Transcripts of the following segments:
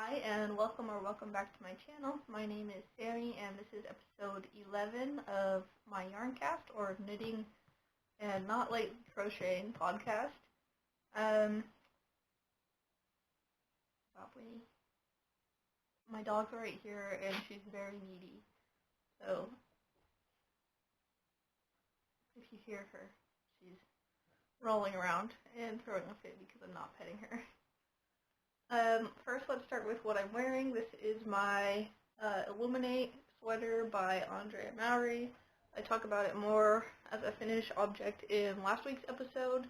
Hi, and welcome back to my channel. My name is Sammy, and this is episode 11 of my Yarncast, or Knitting and Not Late Crocheting podcast. Stop, Winnie. My dog's right here, and she's very needy. So, if you hear her, she's rolling around and throwing a fit because I'm not petting her. First, let's start with what I'm wearing. This is my Illuminate sweater by Andrea Mowry. I talk about it more as a finished object in last week's episode.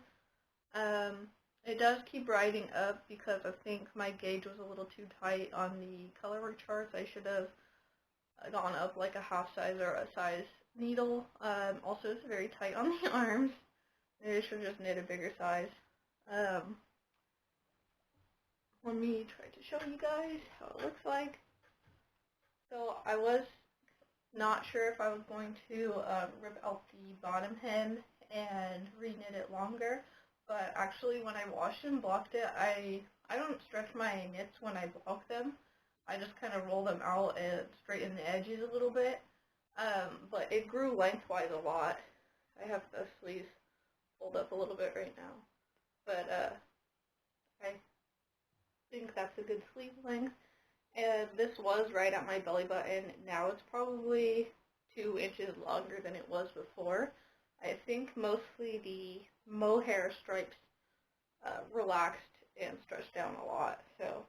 It does keep riding up because I think my gauge was a little too tight on the colorwork charts. I should have gone up like a half size or a size needle. Also, it's very tight on the arms. Maybe I should just knit a bigger size. Let me try to show you guys how it looks like. So I was not sure if I was going to rip out the bottom hem and re-knit it longer, but actually when I washed and blocked it, I don't stretch my knits when I block them. I just kind of roll them out and straighten the edges a little bit, but it grew lengthwise a lot. I have the sleeves pulled up a little bit right now, but I think that's a good sleeve length. And this was right at my belly button. Now it's probably 2 inches longer than it was before. I think mostly the mohair stripes relaxed and stretched down a lot. So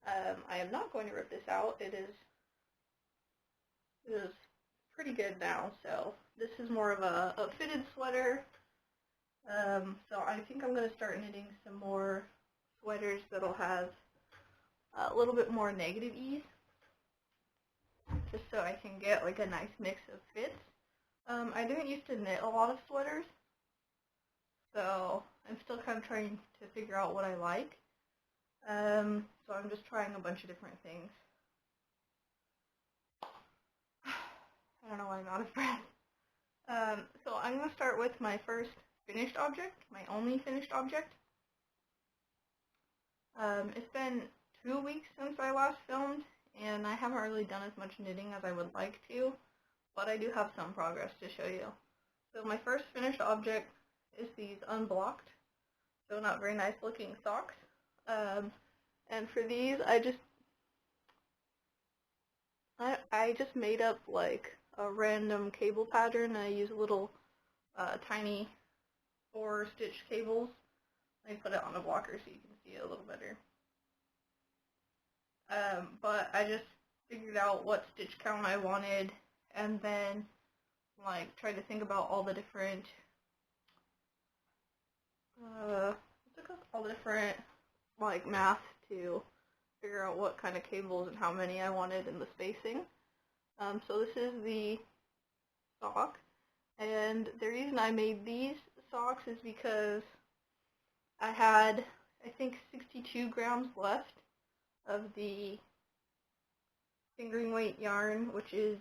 I am not going to rip this out. It is pretty good now. So this is more of a fitted sweater. So I think I'm going to start knitting some more sweaters that'll have a little bit more negative ease, just so I can get like a nice mix of fits. I didn't used to knit a lot of sweaters, so I'm still kind of trying to figure out what I like. So I'm just trying a bunch of different things. I don't know why I'm out of breath. So I'm going to start with my first finished object, my only finished object. It's been 2 weeks since I last filmed, and I haven't really done as much knitting as I would like to, but I do have some progress to show you. So my first finished object is these unblocked, so not very nice looking socks. And for these, I just made up like a random cable pattern. I use little tiny 4-stitch cables. I put it on a blocker so you can see it a little better. But I just figured out what stitch count I wanted, and then like tried to think about all the different like math to figure out what kind of cables and how many I wanted and the spacing. So this is the sock, and the reason I made these socks is because I had, I think, 62 grams left of the fingering weight yarn, which is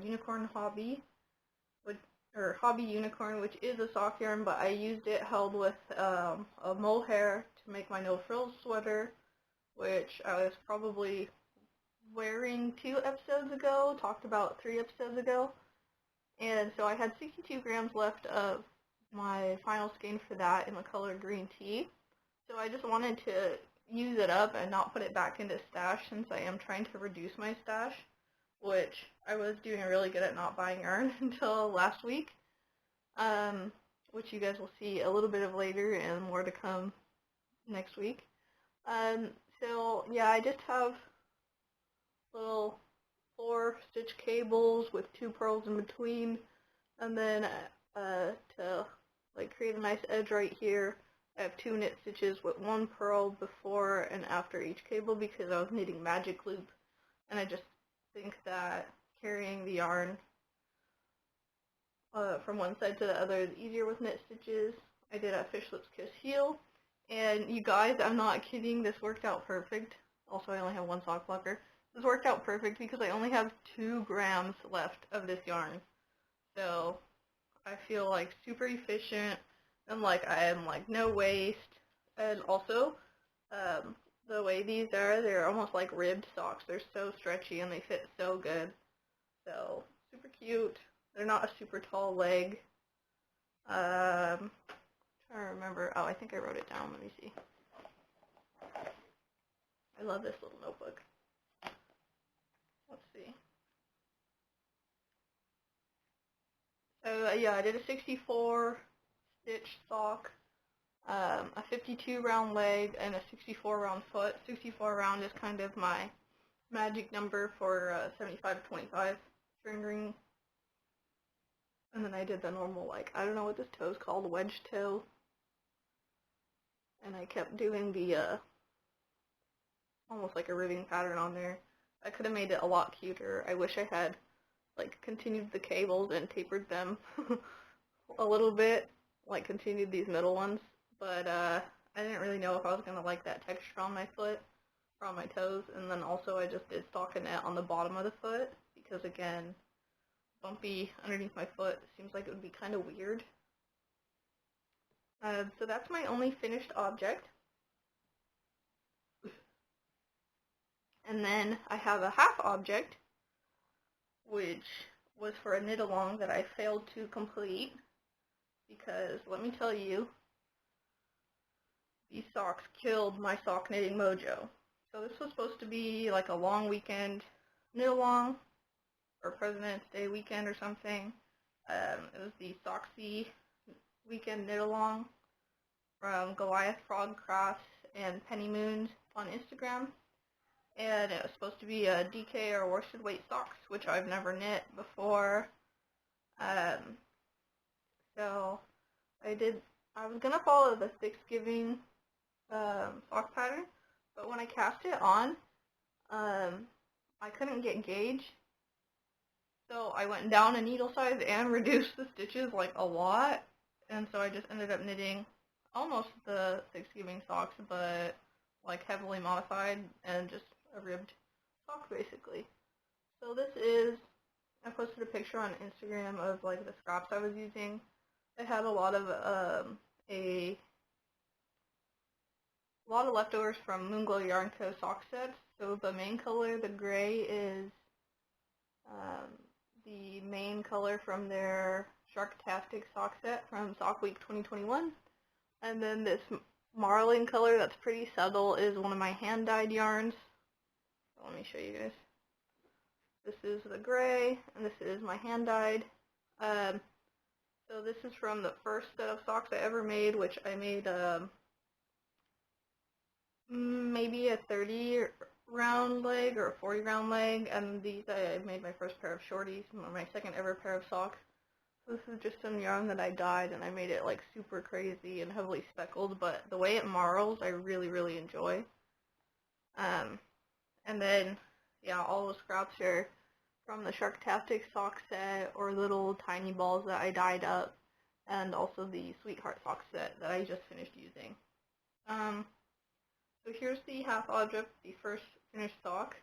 Unicorn Hobby, or Hobby Unicorn, which is a sock yarn, but I used it held with a mohair to make my no frills sweater, which I was probably wearing 2 episodes ago, talked about 3 episodes ago. And so I had 62 grams left of my final skein for that in the color green tea. So I just wanted to use it up and not put it back into stash, since I am trying to reduce my stash, which I was doing really good at not buying yarn until last week, which you guys will see a little bit of later and more to come next week. So yeah, I just have little 4-stitch cables with 2 purls in between, and then to like create a nice edge right here, I have 2 knit stitches with 1 purl before and after each cable because I was knitting magic loop, and I just think that carrying the yarn from one side to the other is easier with knit stitches. I did a Fish Lips Kiss heel, and you guys, I'm not kidding, this worked out perfect. Also, I only have 1 sock blocker. This worked out perfect because I only have 2 grams left of this yarn. So I feel like super efficient, and like I am like no waste. And also, the way these are, they're almost like ribbed socks. They're so stretchy and they fit so good. So, super cute. They're not a super tall leg. Trying to remember. Oh, I think I wrote it down. Let me see. I love this little notebook. Let's see. So, yeah, I did a 64 stitch sock, a 52 round leg, and a 64 round foot. 64 round is kind of my magic number for 75 to 25 string ring. And then I did the normal, like, I don't know what this toe is called, wedge toe. And I kept doing the, almost like a ribbing pattern on there. I could have made it a lot cuter. I wish I had, like, continued the cables and tapered them a little bit, like, continued these middle ones. But, I didn't really know if I was going to like that texture on my foot, or on my toes. And then also I just did stockinette on the bottom of the foot, because, again, bumpy underneath my foot seems like it would be kind of weird. So that's my only finished object. And then I have a half object, which was for a knit along that I failed to complete, because let me tell you, these socks killed my sock knitting mojo. So this was supposed to be like a long weekend knit along, or President's Day weekend or something. It was the Socksy weekend knit along from Goliath Frog Crafts and Penny Moons on Instagram. And it was supposed to be a DK or worsted weight socks, which I've never knit before. So I was gonna follow the Thanksgiving sock pattern, but when I cast it on, I couldn't get gauge. So I went down a needle size and reduced the stitches like a lot, and so I just ended up knitting almost the Thanksgiving socks, but like heavily modified and just a ribbed sock basically. So this is, I posted a picture on Instagram of like the scraps I was using. I had a lot of leftovers from Moonglow Yarn Co. sock sets. So the main color, the gray, is the main color from their Sharktastic sock set from Sock Week 2021. And then this marlin color that's pretty subtle is one of my hand-dyed yarns. So let me show you guys. This is the gray, and this is my hand-dyed. So this is from the first set of socks I ever made, which I made maybe a 30 round leg or a 40 round leg, and these I made my first pair of shorties, my second ever pair of socks. So this is just some yarn that I dyed, and I made it like super crazy and heavily speckled, but the way it marls I really, really enjoy. And then, yeah, all the scraps are from the Sharktastic sock set, or little tiny balls that I dyed up, and also the Sweetheart sock set that I just finished using. So here's the half object, the first finished sock.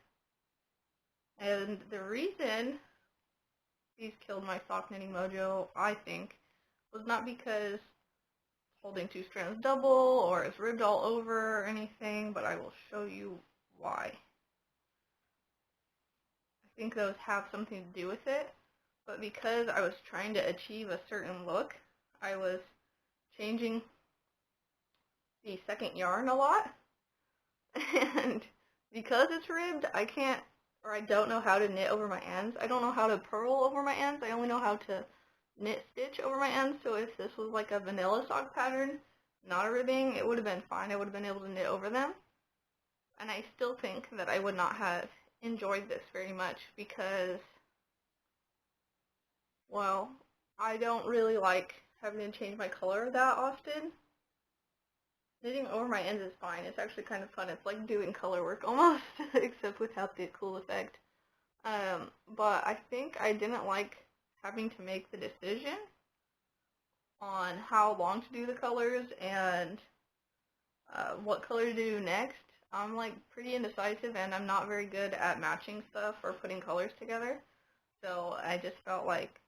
And the reason these killed my sock knitting mojo, I think, was not because it's holding two strands double or it's ribbed all over or anything, but I will show you why. I think those have something to do with it, but because I was trying to achieve a certain look, I was changing the second yarn a lot. And because it's ribbed, I can't, or I don't know how to knit over my ends. I don't know how to purl over my ends. I only know how to knit stitch over my ends. So if this was like a vanilla sock pattern, not a ribbing, it would have been fine. I would have been able to knit over them. And I still think that I would not have enjoyed this very much because, well, I don't really like having to change my color that often. Knitting over my ends is fine. It's actually kind of fun. It's like doing color work almost, except without the cool effect. But I think I didn't like having to make the decision on how long to do the colors and what color to do next. I'm like pretty indecisive, and I'm not very good at matching stuff or putting colors together. So I just felt like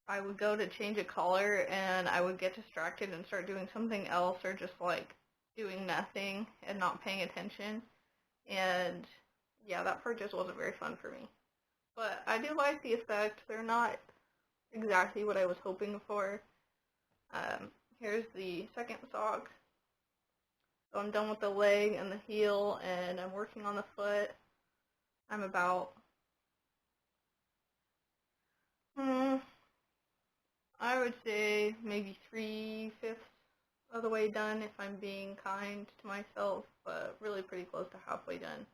I would go to change a color and I would get distracted and start doing something else, or just like doing nothing and not paying attention. And yeah, that part just wasn't very fun for me. But I do like the effect. They're not exactly what I was hoping for. Here's the second sock. So I'm done with the leg and the heel, and I'm working on the foot. I'm about, I would say maybe 3/5 of the way done if I'm being kind to myself, but really pretty close to halfway done.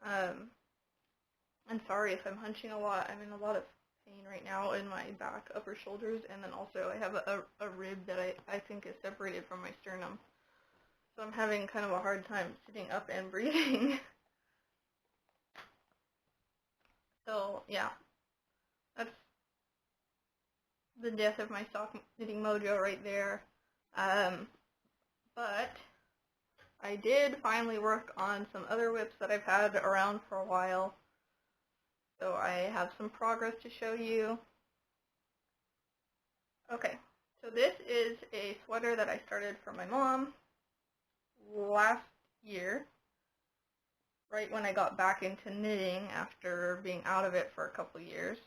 I'm sorry if I'm hunching a lot. I'm in a lot of pain right now in my back, upper shoulders, and then also I have a rib that I think is separated from my sternum. So I'm having kind of a hard time sitting up and breathing. So yeah, that's the death of my sock knitting mojo right there. But I did finally work on some other whips that I've had around for a while. So I have some progress to show you. Okay, so this is a sweater that I started for my mom last year, right when I got back into knitting after being out of it for a couple years.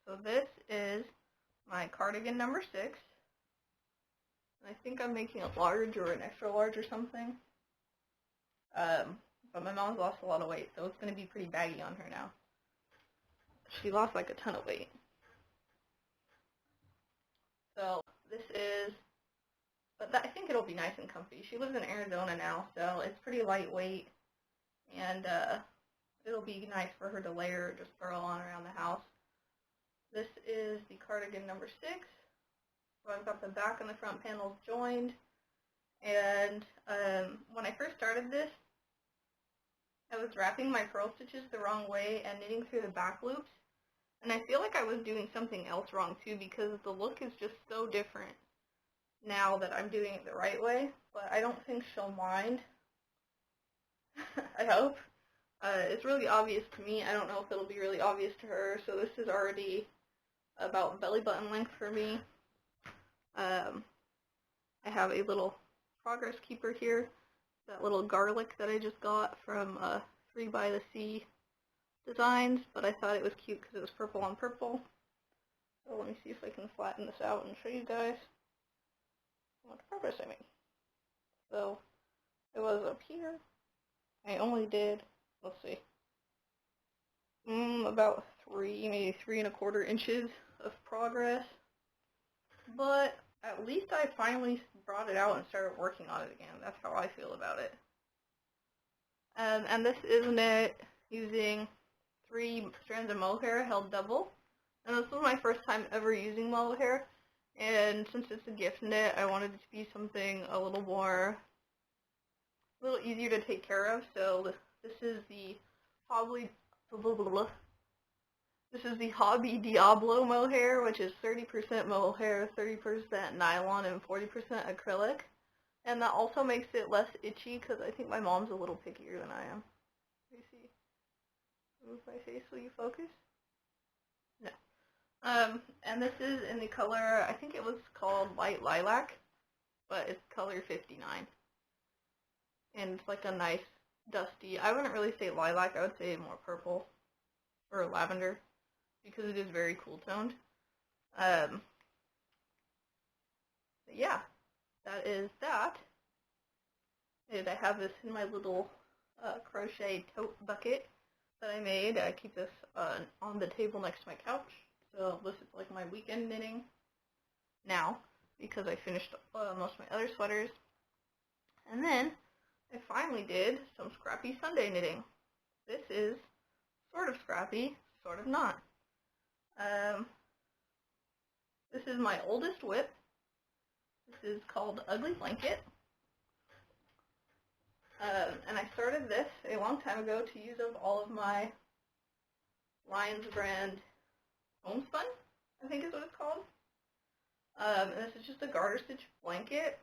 So this is my cardigan number 6. And I think I'm making a large or an extra large or something. But my mom's lost a lot of weight, so it's going to be pretty baggy on her now. She lost like a ton of weight. So this is, but I think it'll be nice and comfy. She lives in Arizona now, so it's pretty lightweight, and it'll be nice for her to layer or just throw on around the house. This is the cardigan number 6. So I've got the back and the front panels joined, and when I first started this, I was wrapping my purl stitches the wrong way and knitting through the back loops, and I feel like I was doing something else wrong too, because the look is just so different now that I'm doing it the right way, but I don't think she'll mind. I hope. It's really obvious to me. I don't know if it'll be really obvious to her, so this is already about belly button length for me. I have a little progress keeper here, that little garlic that I just got from 3 by the Sea Designs, but I thought it was cute because it was purple on purple. So let me see if I can flatten this out and show you guys what progress I made. So it was up here. I only did, let's see, about 3, maybe 3¼ inches of progress, but at least I finally brought it out and started working on it again. That's how I feel about it. And this is knit using 3 strands of mohair held double. And this was my first time ever using mohair. And since it's a gift knit, I wanted it to be something a little easier to take care of. So this is the Hobby Diablo mohair, which is 30% mohair, 30% nylon, and 40% acrylic. And that also makes it less itchy because I think my mom's a little pickier than I am. Let me see. Move my face so you focus. No. And this is in the color, I think it was called Light Lilac, but it's color 59. And it's like a nice dusty, I wouldn't really say lilac, I would say more purple or lavender because it is very cool toned. But yeah, that is that. And I have this in my little crochet tote bucket that I made. I keep this on the table next to my couch. So this is like my weekend knitting now because I finished most of my other sweaters. And then I finally did some scrappy Sunday knitting. This is sort of scrappy, sort of not. This is my oldest whip. This is called Ugly Blanket. And I started this a long time ago to use up all of my Lions brand homespun, I think is what it's called. And this is just a garter stitch blanket.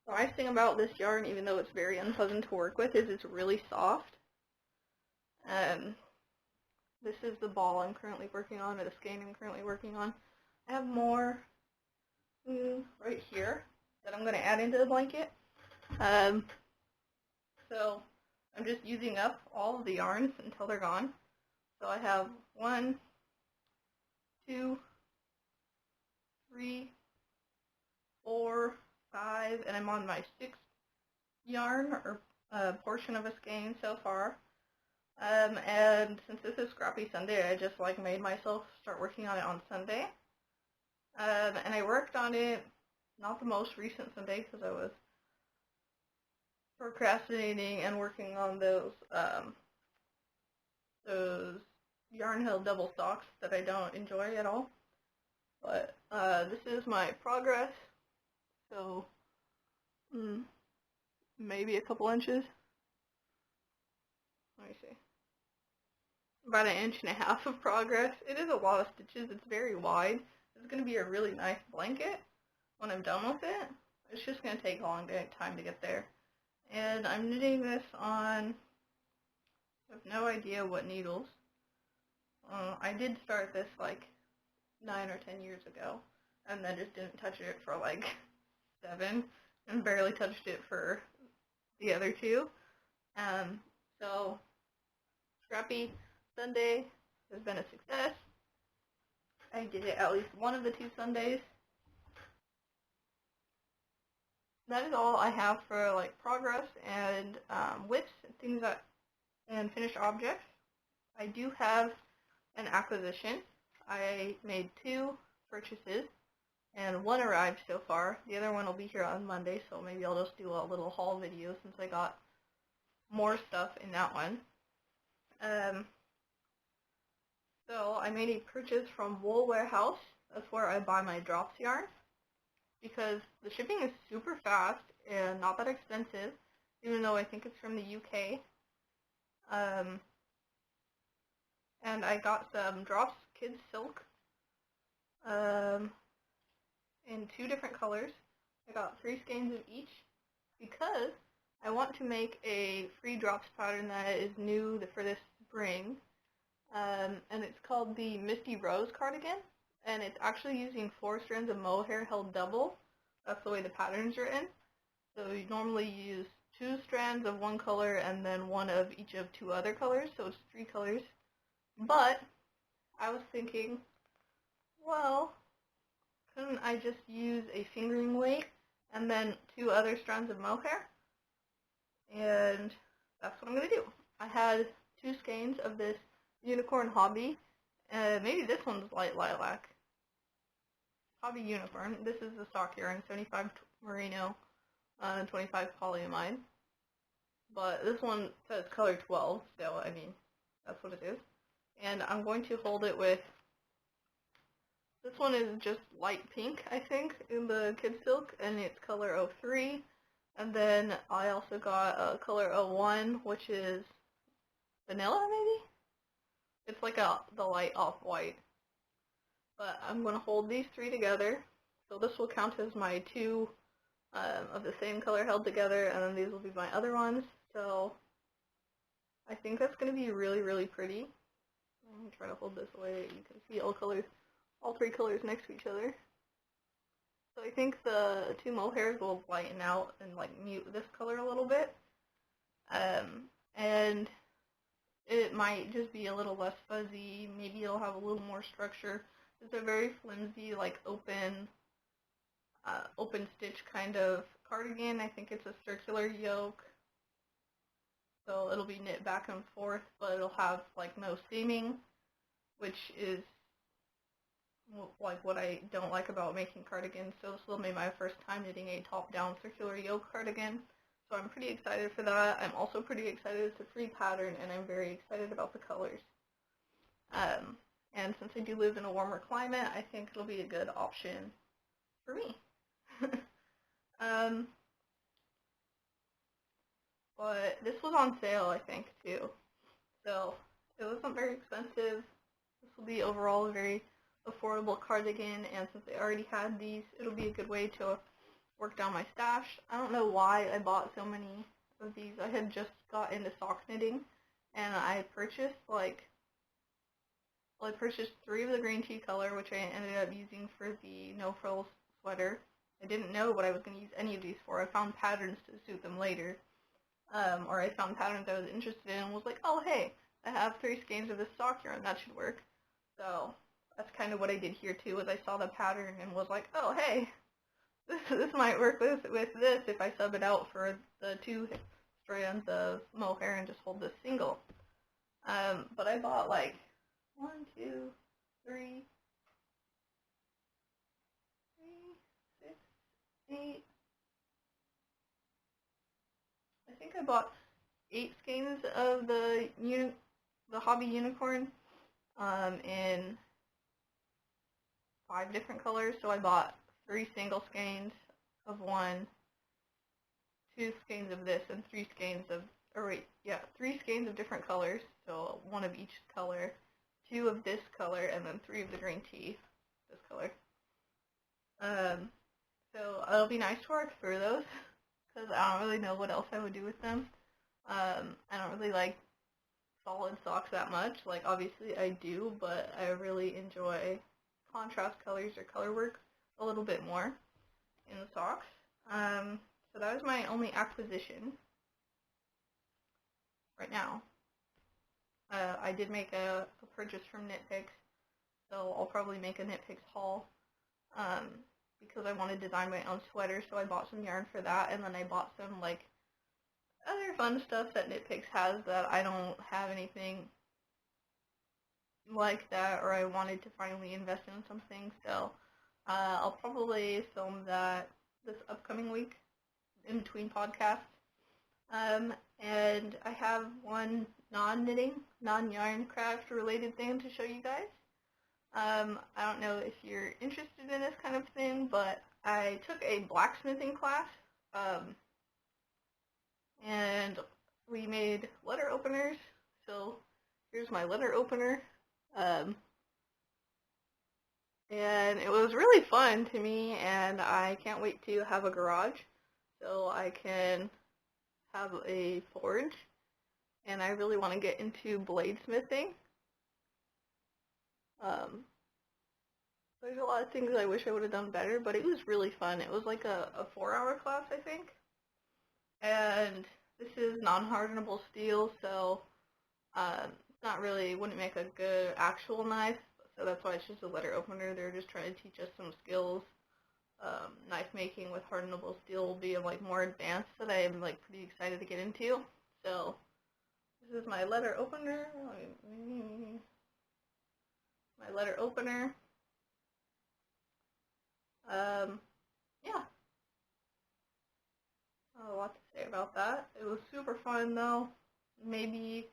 The nice thing about this yarn, even though it's very unpleasant to work with, is it's really soft. This is the ball I'm currently working on, or the skein I'm currently working on. I have more right here that I'm going to add into the blanket. Um, so I'm just using up all of the yarns until they're gone. So I have 1, 2, 3, 4, 5, and I'm on my 6th yarn or portion of a skein so far. And since this is Scrappy Sunday, I just like made myself start working on it on Sunday. And I worked on it not the most recent Sunday because I was procrastinating and working on those Yarn Hill double stocks that I don't enjoy at all. But this is my progress. So maybe a couple inches. Let me see. About 1.5 inches of progress. It is a lot of stitches. It's very wide. It's going to be a really nice blanket when I'm done with it. It's just going to take a long time to get there. And I'm knitting this on, I have no idea what needles. I did start this like 9 or 10 years ago, and then just didn't touch it for like 7, and barely touched it for the other 2. So Scrappy Sunday has been a success. I did it at least one of the 2 Sundays. That is all I have for like progress and whips and things that and finished objects. I do have an acquisition. I made 2 purchases, and 1 arrived so far. The other one will be here on Monday, so maybe I'll just do a little haul video since I got more stuff in that one. So I made a purchase from Wool Warehouse. That's where I buy my drops yarn, because the shipping is super fast and not that expensive, even though I think it's from the UK. And I got some drops kids silk in 2 different colors. I got 3 skeins of each because I want to make a free drops pattern that is new for this spring. And it's called the Misty Rose cardigan, and it's actually using 4 strands of mohair held double. That's the way the pattern's written. So you normally use 2 strands of one color and then 1 of each of 2 other colors, so it's 3 colors. But I was thinking, well, couldn't I just use a fingering weight and then 2 other strands of mohair? And that's what I'm going to do. I had 2 skeins of this Unicorn Hobby. Maybe this one's light lilac. Hobby Unicorn. This is the stock yarn, 75 merino, 25 polyamide. But this one says color 12, so I mean, that's what it is. And I'm going to hold it with, this one is just light pink, I think, in the kid silk, and it's color 03. And then I also got color 01, which is vanilla, maybe? It's like the light off-white. But I'm going to hold these 3 together. So this will count as my 2 of the same color held together, and then these will be my other ones. So I think that's going to be really, really pretty. I'm going to try to hold this away. You can see all 3 colors next to each other. So I think the 2 mohairs will lighten out and like mute this color a little bit. And it might just be a little less fuzzy. Maybe it'll have a little more structure. It's a very flimsy, like open stitch kind of cardigan. I think it's a circular yoke, so it'll be knit back and forth, but it'll have like no seaming, which is like what I don't like about making cardigans. So this will be my first time knitting a top-down circular yoke cardigan. So I'm pretty excited for that. I'm also pretty excited it's a free pattern, and I'm very excited about the colors. And since I do live in a warmer climate, I think it'll be a good option for me. But this was on sale, I think, too. So it wasn't very expensive. This will be overall a very affordable cardigan, and since I already had these, it'll be a good way to work down my stash. I don't know why I bought so many of these. I had just got into sock knitting, and I purchased I purchased 3 of the green tea color, which I ended up using for the no frills sweater, I didn't know what I was going to use any of these for. I found patterns to suit them later, or I found patterns I was interested in and was like, oh hey, I have 3 skeins of this sock yarn, that should work. So that's kind of what I did here too, was I saw the pattern and was like, oh hey, this might work with this if I sub it out for the 2 strands of mohair and just hold this single. But I bought like 1, 2, 3, 6, 8. I think I bought 8 skeins of the Hobby Unicorn in 5 different colors. So I bought 3 single skeins of one, 2 skeins of this, and 3 skeins of 3 skeins of different colors. So 1 of each color, 2 of this color, and then 3 of the green tea, this color. So it'll be nice to work through those, because I don't really know what else I would do with them. I don't really like solid socks that much. Like, obviously I do, but I really enjoy contrast colors or color work a little bit more in the socks. So that was my only acquisition right now. I did make a purchase from KnitPicks, so I'll probably make a KnitPicks haul, because I want to design my own sweater, so I bought some yarn for that, and then I bought some, like, other fun stuff that KnitPicks has that I don't have anything like that, or I wanted to finally invest in something, so I'll probably film that this upcoming week in between podcasts. And I have one non-knitting, non-yarn craft related thing to show you guys. I don't know if you're interested in this kind of thing, but I took a blacksmithing class, and we made letter openers. So here's my letter opener. And it was really fun to me, and I can't wait to have a garage so I can have a forge, and I really want to get into bladesmithing. There's a lot of things I wish I would have done better, but it was really fun. It was like a 4-hour class, I think. And this is non-hardenable steel, so it's not really, wouldn't make a good actual knife, so that's why it's just a letter opener. They're just trying to teach us some skills. Knife making with hardenable steel will be like more advanced that I am like pretty excited to get into. So this is my letter opener. My letter opener. Yeah. Not a lot to say about that. It was super fun though. Maybe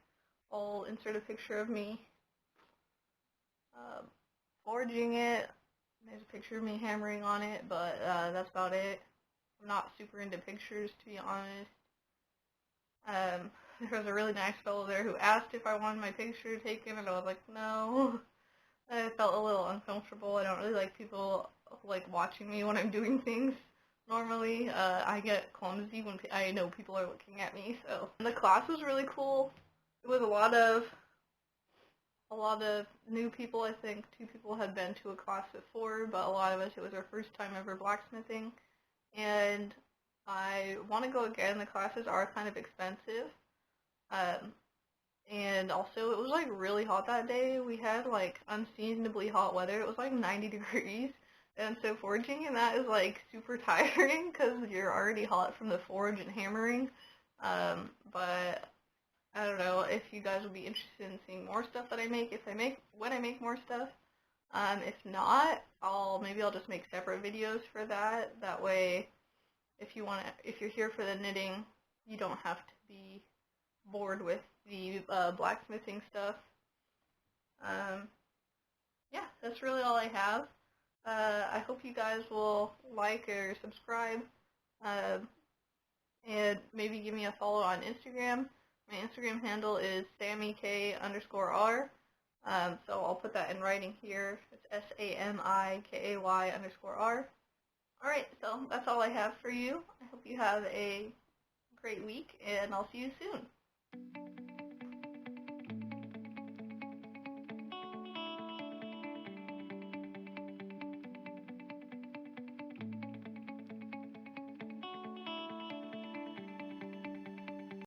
I'll insert a picture of me forging it. There's a picture of me hammering on it, but that's about it. I'm not super into pictures, to be honest. There was a really nice fellow there who asked if I wanted my picture taken, and I was like, no. I felt a little uncomfortable. I don't really like people like watching me when I'm doing things. Normally, I get clumsy when I know people are looking at me. So and the class was really cool. It was a lot of new people. I think 2 people had been to a class before, but a lot of us, it was our first time ever blacksmithing. And I want to go again. The classes are kind of expensive. And also, it was like really hot that day. We had like unseasonably hot weather. It was like 90 degrees. And so forging and that is like super tiring because you're already hot from the forge and hammering. But I don't know if you guys would be interested in seeing more stuff that I make. When I make more stuff. If not, maybe I'll just make separate videos for that. That way, if you're here for the knitting, you don't have to be bored with the blacksmithing stuff. Yeah, that's really all I have. I hope you guys will like or subscribe, and maybe give me a follow on Instagram. My Instagram handle is SammyK_R. So I'll put that in writing here. It's SAMIKAY_R. Alright, so that's all I have for you. I hope you have a great week, and I'll see you soon.